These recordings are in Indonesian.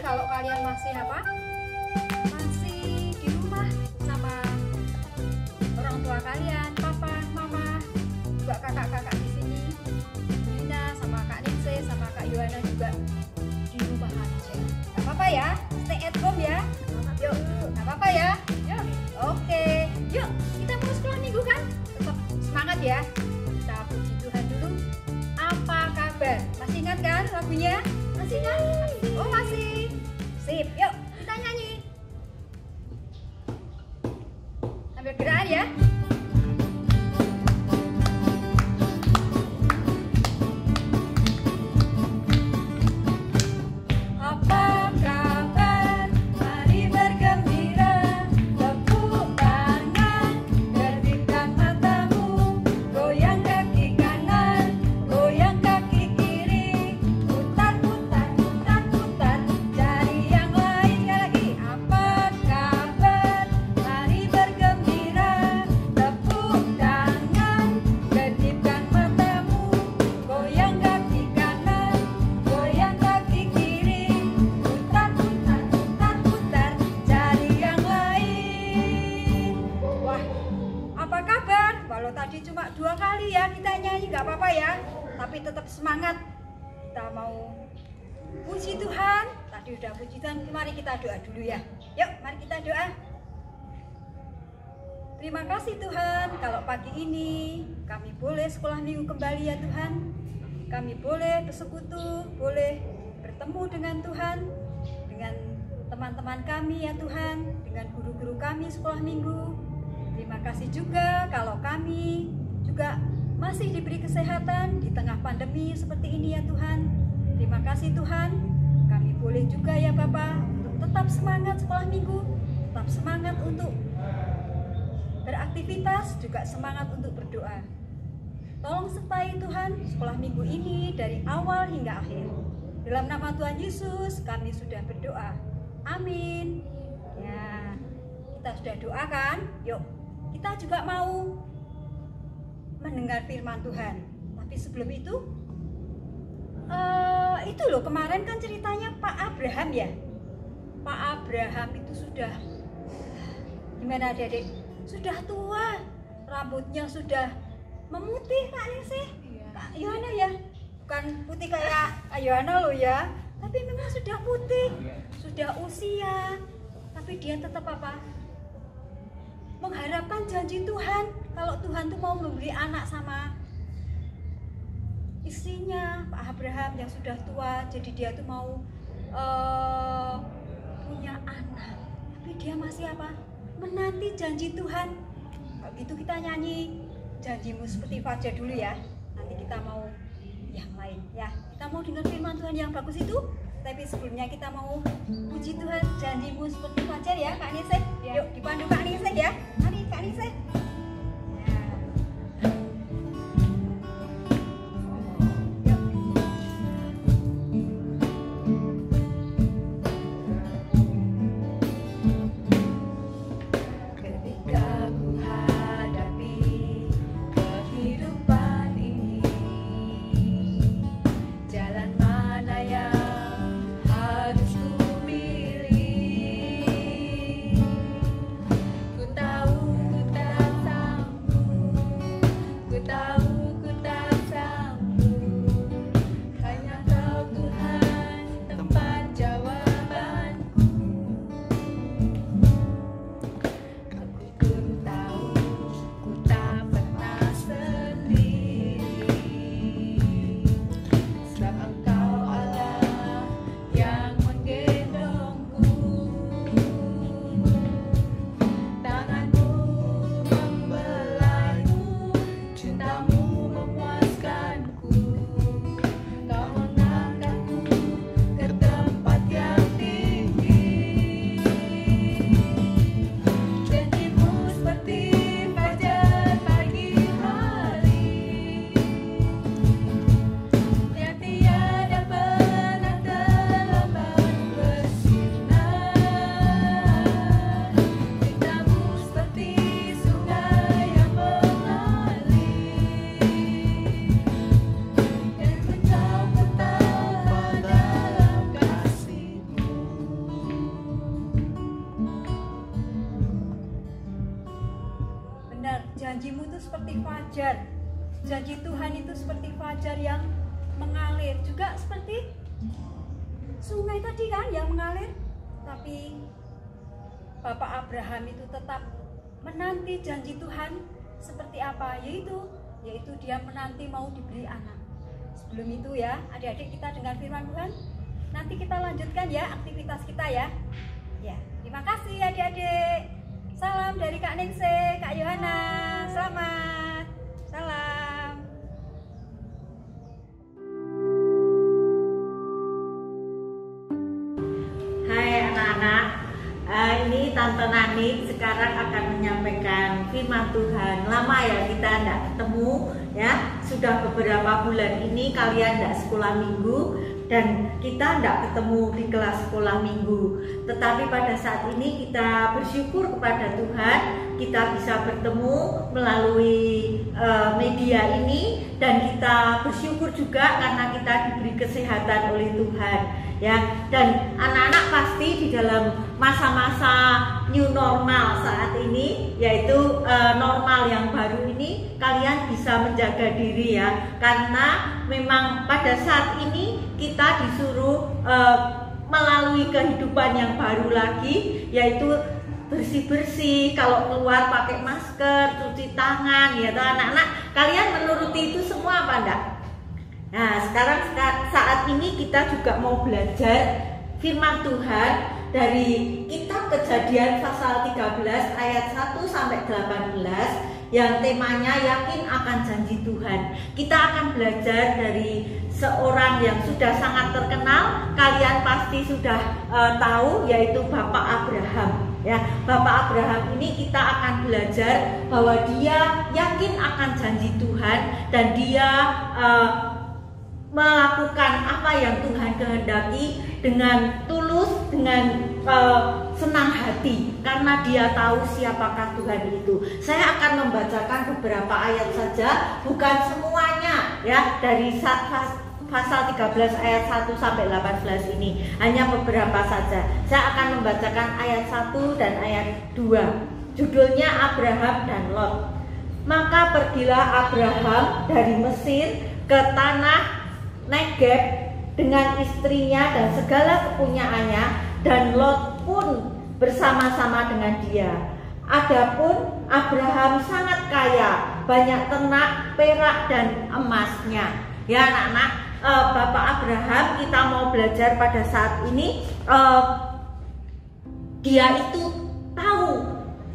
kalau kalian masih apa? Masih di rumah sama orang tua kalian, papa, mama, juga kakak-kakak di sini, Dina sama Kak Ningsih sama Kak Yohana juga di rumah aja. Gak apa-apa ya, stay at home ya. Yuk, gak apa-apa ya. Yuk, oke. Yuk, kita mau sekolah minggu kan? Tetap semangat ya. Kita puji Tuhan dulu. Apa kabar? Masih ingat kan lagunya? Masih ingat? Oh masih. Sip, yuk kita nyanyi. Sambil gerakan ya. Kalau tadi cuma 2 kali ya kita nyanyi, nggak apa-apa ya, tapi tetap semangat. Kita mau puji Tuhan. Tadi udah puji Tuhan, mari kita doa dulu ya. Yuk, mari kita doa. Terima kasih Tuhan, kalau pagi ini kami boleh sekolah minggu kembali ya Tuhan. Kami boleh bersekutu, boleh bertemu dengan Tuhan, dengan teman-teman kami ya Tuhan, dengan guru-guru kami sekolah minggu. Terima kasih juga kalau kami juga masih diberi kesehatan di tengah pandemi seperti ini ya Tuhan. Terima kasih Tuhan, kami boleh juga ya Bapak untuk tetap semangat sekolah minggu, tetap semangat untuk beraktivitas, juga semangat untuk berdoa. Tolong sertai Tuhan sekolah minggu ini dari awal hingga akhir. Dalam nama Tuhan Yesus kami sudah berdoa. Amin. Ya, kita sudah doakan. Yuk, kita juga mau mendengar firman Tuhan. Tapi sebelum itu loh kemarin kan ceritanya Pak Abraham ya. Pak Abraham itu sudah gimana adik-adik? Sudah tua, rambutnya sudah memutih Kak Ningsih, Kak Yohana ya. Bukan putih kayak Kak Yohana loh ya, tapi memang sudah putih, sudah usia. Tapi dia tetap apa? Mengharapkan janji Tuhan, kalau Tuhan tuh mau memberi anak sama istrinya Pak Abraham yang sudah tua, jadi dia tuh mau punya anak, tapi dia masih apa? Menanti janji Tuhan. Kalau gitu kita nyanyi janjimu seperti fajar dulu ya, nanti kita mau yang lain ya, kita mau dengar firman Tuhan yang bagus itu. Tapi sebelumnya kita mau puji Tuhan, janjimu seperti fajar ya Kak Ningsih. Yuk dipandu Kak Ningsih ya. Mari Kak Ningsih. Ku tahu fajar. Janji Tuhan itu seperti fajar yang mengalir, juga seperti sungai tadi kan yang mengalir. Tapi Bapak Abraham itu tetap menanti janji Tuhan seperti apa, yaitu dia menanti mau diberi anak. Sebelum itu ya, adik-adik, kita dengar firman Tuhan. Nanti kita lanjutkan ya aktivitas kita ya. Ya, terima kasih adik-adik. Salam dari Kak Ningsih, Kak Yohana. Selamat. Salam. Hai anak-anak, ini Tante Nani sekarang akan menyampaikan firman Tuhan. Lama ya kita tidak ketemu ya, sudah beberapa bulan ini kalian tidak sekolah minggu dan kita tidak ketemu di kelas sekolah minggu. Tetapi pada saat ini kita bersyukur kepada Tuhan, kita bisa bertemu melalui media ini, dan kita bersyukur juga karena kita diberi kesehatan oleh Tuhan ya. Dan anak-anak pasti di dalam masa-masa new normal saat ini, yaitu normal yang baru ini, kalian bisa menjaga diri ya, karena memang pada saat ini kita disuruh melalui kehidupan yang baru lagi, yaitu bersih-bersih, kalau keluar pakai masker, cuci tangan ya anak-anak. Kalian menuruti itu semua apa enggak? Nah, sekarang saat ini kita juga mau belajar firman Tuhan dari kitab Kejadian pasal 13 ayat 1 sampai 18 yang temanya yakin akan janji Tuhan. Kita akan belajar dari seorang yang sudah sangat terkenal, kalian pasti sudah tahu, yaitu Bapak Abraham. Ya, Bapak Abraham ini kita akan belajar bahwa dia yakin akan janji Tuhan dan dia melakukan apa yang Tuhan kehendaki dengan tulus, dengan senang hati, karena dia tahu siapakah Tuhan itu. Saya akan membacakan beberapa ayat saja, bukan semuanya ya, dari pasal 13 ayat 1 sampai 18 ini, hanya beberapa saja. Saya akan membacakan ayat 1 dan ayat 2. Judulnya Abraham dan Lot. Maka pergilah Abraham dari Mesir ke tanah Negeb dengan istrinya dan segala kepunyaannya, dan Lot pun bersama-sama dengan dia. Adapun Abraham sangat kaya, banyak ternak, perak dan emasnya. Ya anak-anak, Bapak Abraham kita mau belajar pada saat ini, dia itu tahu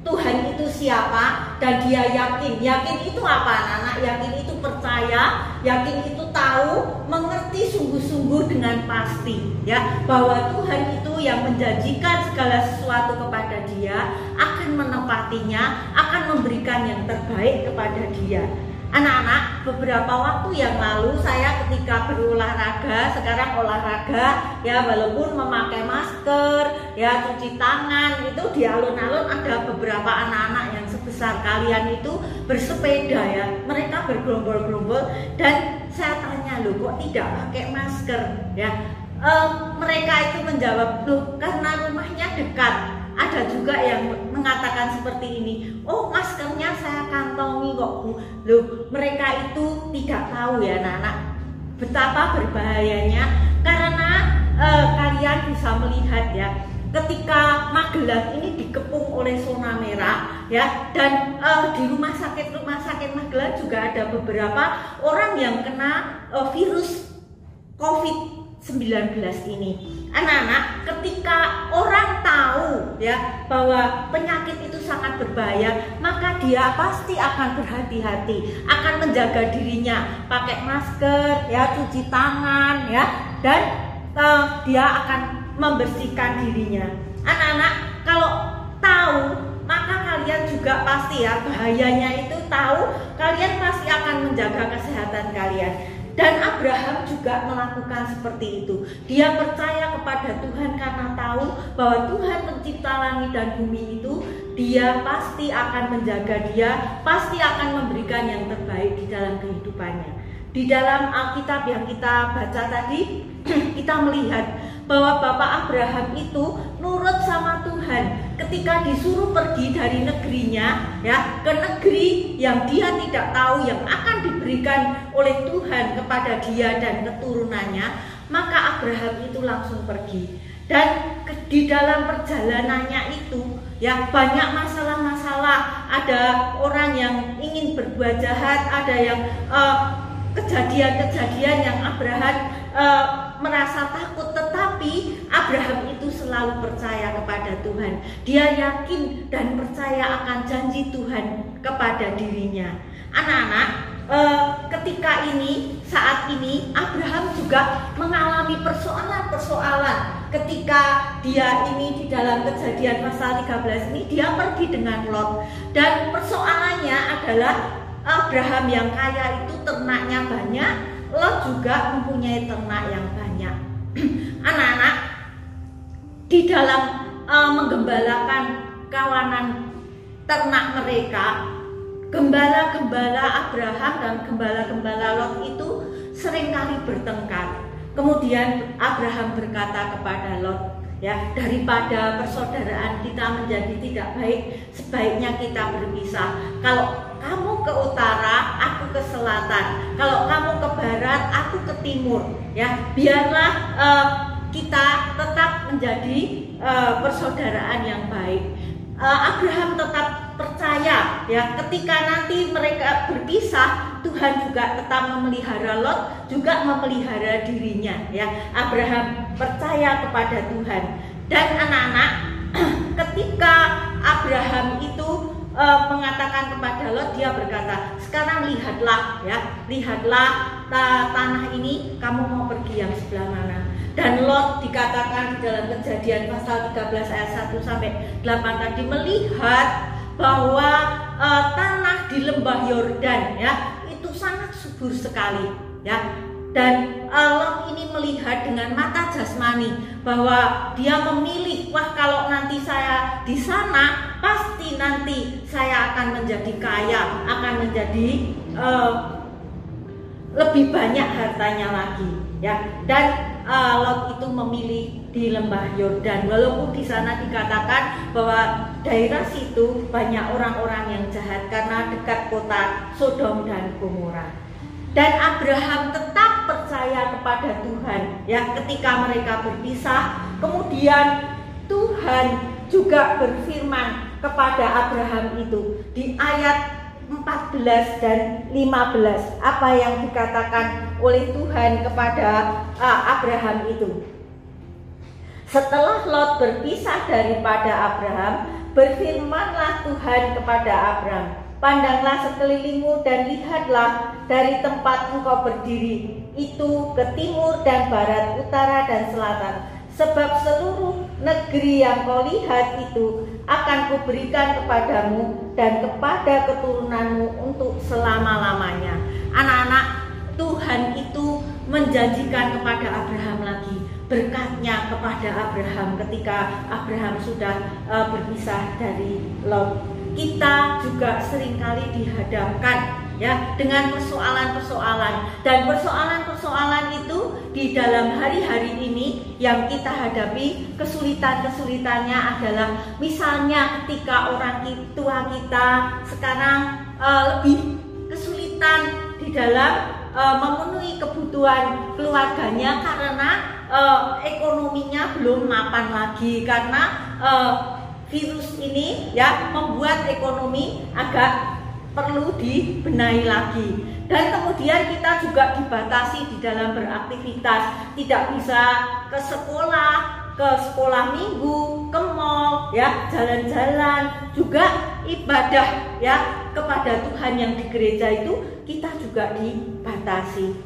Tuhan itu siapa dan dia yakin. Yakin itu apa anak-anak? Yakin itu percaya, yakin itu tahu, mengerti sungguh-sungguh dengan pasti ya, bahwa Tuhan itu yang menjanjikan segala sesuatu kepada dia, akan menepatinya, akan memberikan yang terbaik kepada dia. Anak-anak, beberapa waktu yang lalu saya ketika berolahraga, sekarang olahraga ya, walaupun memakai masker ya, cuci tangan, itu di alun-alun ada beberapa anak-anak yang sebesar kalian itu bersepeda ya, mereka bergerombol-gerombol, dan saya tanya, loh kok tidak pakai masker ya. Mereka itu menjawab, loh karena rumahnya dekat. Ada juga yang mengatakan seperti ini, oh maskernya saya kantongi kok Bu. Loh, mereka itu tidak tahu ya anak-anak betapa berbahayanya, karena kalian bisa melihat ya, ketika Magelang ini dikepung oleh zona merah ya, dan di rumah sakit Magelang juga ada beberapa orang yang kena virus COVID-19 ini. Anak-anak, ketika orang tahu ya bahwa penyakit itu sangat berbahaya, maka dia pasti akan berhati-hati, akan menjaga dirinya, pakai masker ya, cuci tangan ya, dan dia akan membersihkan dirinya. Anak-anak, kalau tahu, maka kalian juga pasti ya, bahayanya itu tahu, kalian pasti akan menjaga kesehatan kalian. Dan Abraham juga melakukan seperti itu. Dia percaya kepada Tuhan karena tahu bahwa Tuhan pencipta langit dan bumi itu, dia pasti akan menjaga dia, pasti akan memberikan yang terbaik di dalam kehidupannya. Di dalam Alkitab yang kita baca tadi, kita melihat bahwa Bapak Abraham itu nurut sama Tuhan ketika disuruh pergi dari negerinya ya ke negeri yang dia tidak tahu yang akan diberikan oleh Tuhan kepada dia dan keturunannya, maka Abraham itu langsung pergi. Dan di dalam perjalanannya itu ya banyak masalah-masalah, ada orang yang ingin berbuat jahat, ada yang kejadian-kejadian yang Abraham merasa takut, tetapi Abraham itu selalu percaya kepada Tuhan. Dia yakin dan percaya akan janji Tuhan kepada dirinya. Anak-anak, ketika ini, saat ini Abraham juga mengalami persoalan-persoalan. Ketika dia ini di dalam Kejadian pasal 13 ini, dia pergi dengan Lot. Dan persoalannya adalah Abraham yang kaya itu ternaknya banyak, Lot juga mempunyai ternak yang banyak. Anak-anak, di dalam menggembalakan kawanan ternak mereka, gembala-gembala Abraham dan gembala-gembala Lot itu seringkali bertengkar. Kemudian Abraham berkata kepada Lot, ya, daripada persaudaraan kita menjadi tidak baik, sebaiknya kita berpisah. Kalau kamu ke utara, aku ke selatan. Kalau kamu ke barat, aku ke timur. Ya, biarlah kita tetap menjadi persaudaraan yang baik. Abraham tetap percaya, ya, ketika nanti mereka berpisah, Tuhan juga tetap memelihara Lot, juga memelihara dirinya. Ya, Abraham percaya kepada Tuhan. Dan anak-anak, ketika Abraham itu mengatakan kepada Lot, dia berkata, sekarang lihatlah, ya, lihatlah tanah ini, kamu mau pergi yang sebelah mana? Dan Lot dikatakan di dalam Kejadian pasal 13 ayat 1 sampai 8 tadi melihat bahwa tanah di lembah Yordan, ya, itu sangat subur sekali, ya. Dan Lot ini melihat dengan mata jasmani bahwa dia memilih, wah, kalau nanti saya di sana pasti nanti saya akan menjadi kaya, akan menjadi lebih banyak hartanya lagi, ya. Dan Lot itu memilih di lembah Yordan, walaupun di sana dikatakan bahwa daerah situ banyak orang-orang yang jahat karena dekat kota Sodom dan Gomora. Dan Abraham tetap percaya kepada Tuhan, ya, ketika mereka berpisah. Kemudian Tuhan juga berfirman kepada Abraham itu di ayat 14 dan 15, apa yang dikatakan oleh Tuhan kepada Abraham itu. Setelah Lot berpisah daripada Abraham, berfirmanlah Tuhan kepada Abraham, pandanglah sekelilingmu dan lihatlah dari tempat engkau berdiri itu ke timur dan barat, utara dan selatan. Sebab seluruh negeri yang kau lihat itu akan kuberikan kepadamu dan kepada keturunanmu untuk selama-lamanya. Anak-anak, Tuhan itu menjanjikan kepada Abraham lagi berkatnya kepada Abraham ketika Abraham sudah berpisah dari Lot. Kita juga seringkali dihadapkan, ya, dengan persoalan-persoalan, dan persoalan-persoalan itu di dalam hari-hari ini yang kita hadapi, kesulitannya adalah misalnya ketika orang tua kita sekarang lebih kesulitan di dalam memenuhi kebutuhan keluarganya karena ekonominya belum mapan lagi, karena virus ini, ya, membuat ekonomi agak perlu dibenahi lagi. Dan kemudian kita juga dibatasi di dalam beraktivitas, tidak bisa ke sekolah minggu, ke mall, ya, jalan-jalan, juga ibadah, ya, kepada Tuhan yang di gereja itu kita juga dibatasi.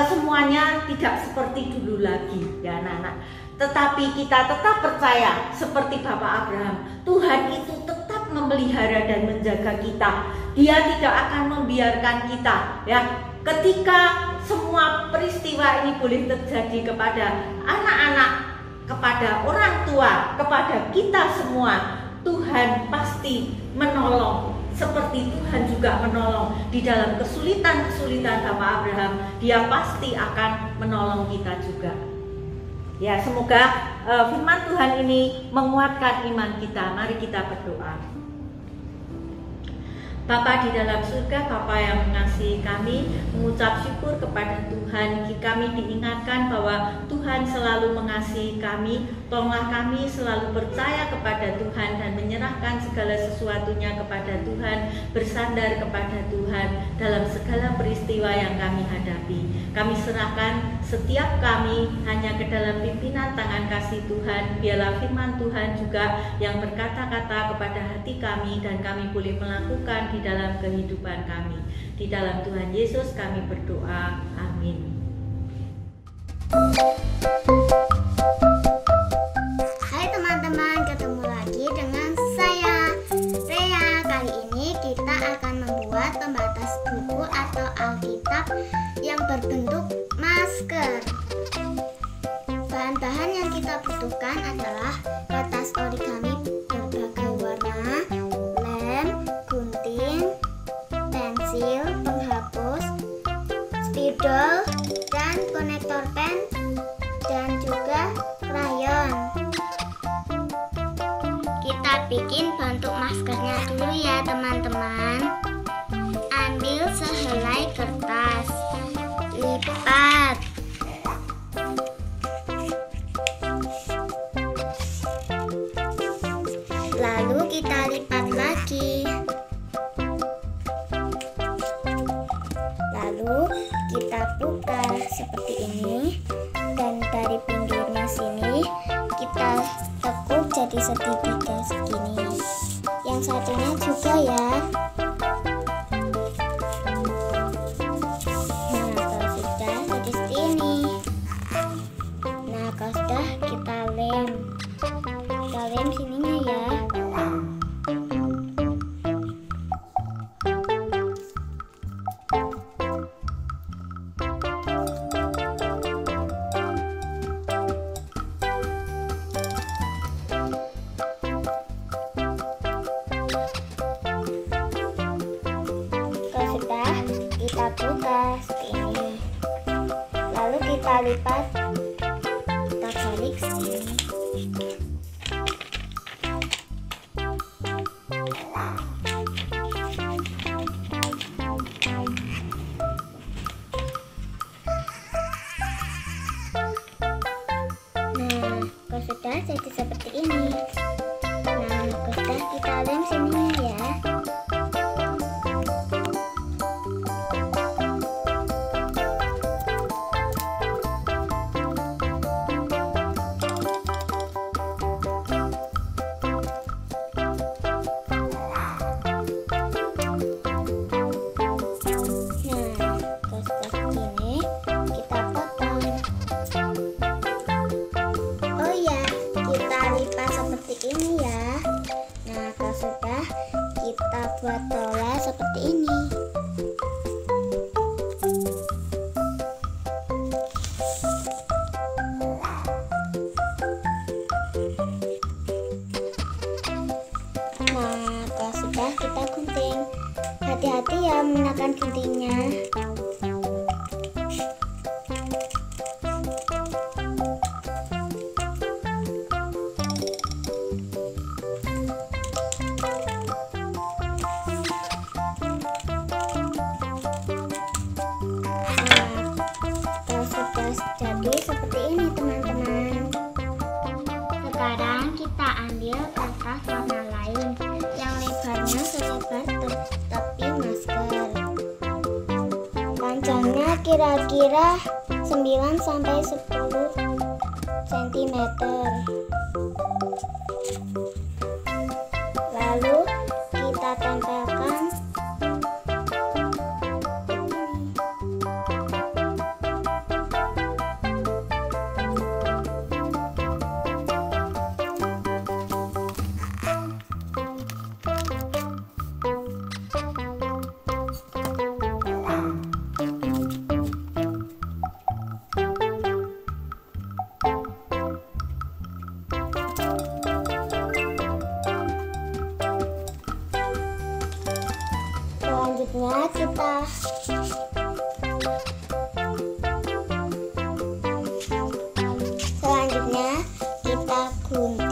Semuanya tidak seperti dulu lagi, ya anak-anak. Tetapi kita tetap percaya seperti Bapak Abraham, Tuhan itu tetap memelihara dan menjaga kita. Dia tidak akan membiarkan kita, ya. Ketika semua peristiwa ini boleh terjadi kepada anak-anak, kepada orang tua, kepada kita semua, Tuhan pasti menolong. Seperti Tuhan juga menolong di dalam kesulitan-kesulitan Bapak Abraham, Dia pasti akan menolong kita juga. Ya, semoga firman Tuhan ini menguatkan iman kita. Mari kita berdoa. Bapa di dalam surga, Bapa yang mengasihi kami, mengucap syukur kepada Tuhan. Kami diingatkan bahwa Tuhan selalu mengasihi kami. Tolonglah kami selalu percaya kepada Tuhan dan menyerahkan segala sesuatunya kepada Tuhan, bersandar kepada Tuhan dalam segala peristiwa yang kami hadapi. Kami serahkan setiap kami hanya ke dalam pimpinan tangan kasih Tuhan. Biarlah firman Tuhan juga yang berkata-kata kepada hati kami dan kami boleh melakukan di dalam kehidupan kami. Di dalam Tuhan Yesus kami berdoa. Amin. Hai teman-teman, ketemu lagi dengan saya Rea. Kali ini kita akan membuat pembatas buku atau Alkitab yang berbentuk masker. Bahan-bahan yang kita butuhkan adalah kertas origami berbagai warna, lem, gunting, pensil, penghapus, spidol, dan konektor pen, dan juga krayon. Kita bikin bentuk maskernya dulu ya teman-teman. Ambil sehelai kertas, lipat, lalu kita lipat lagi, lalu kita buka seperti ini, dan dari pinggirnya sini kita tekuk jadi segitiga segini. Yang satunya juga ya. Nah, kalau sudah jadi seperti ini. Nah, kalau sudah kita lem sininya ya. Sudah kita buka seperti ini, lalu kita lipat, kita balik sini. Nah, kalau sudah jadi seperti ini. Nah, kalau sudah kita lem sininya ya. Ini ya. Nah, kalau sudah kita buat bola seperti ini. Nah, kalau sudah kita gunting. Hati-hati ya menggunakan guntingnya. Jadi seperti ini teman-teman. Sekarang kita ambil kertas warna lain yang lebarnya selebar tepi masker. Panjangnya kira-kira 9-10 cm. Lalu kita tempelkan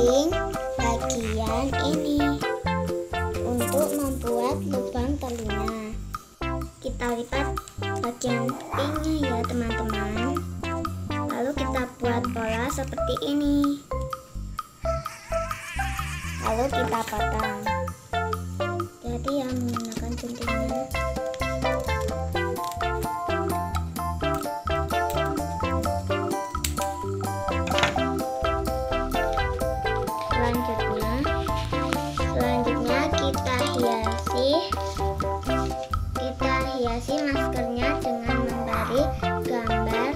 gunting bagian ini untuk membuat lubang telinga. Kita lipat bagian pinknya ya teman-teman. Lalu kita buat pola seperti ini. Lalu kita potong. Jadi ya menggunakan guntingnya. Selanjutnya kita hiasi maskernya dengan memberi gambar,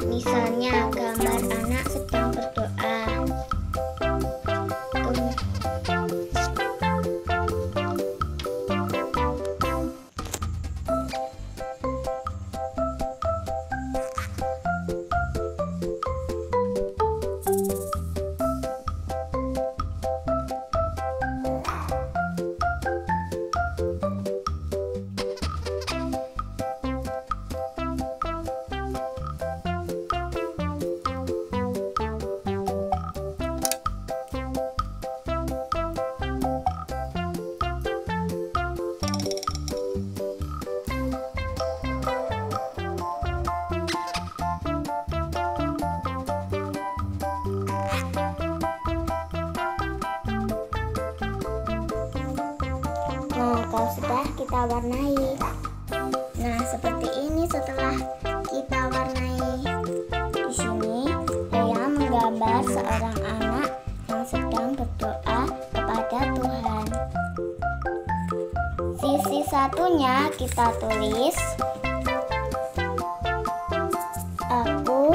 misalnya gambar anak sedang berdoa. Nah, kalau sudah kita warnai. Nah, seperti ini setelah kita warnai. Di sini Rea menggambar seorang anak yang sedang berdoa kepada Tuhan. Sisi satunya kita tulis, Aku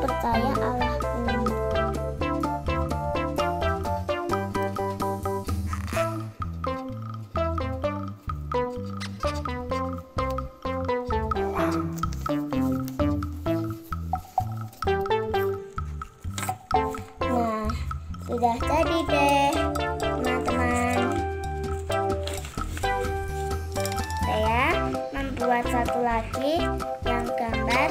percaya Allahku. Nah, sudah jadi deh teman-teman. Saya membuat satu lagi yang gambar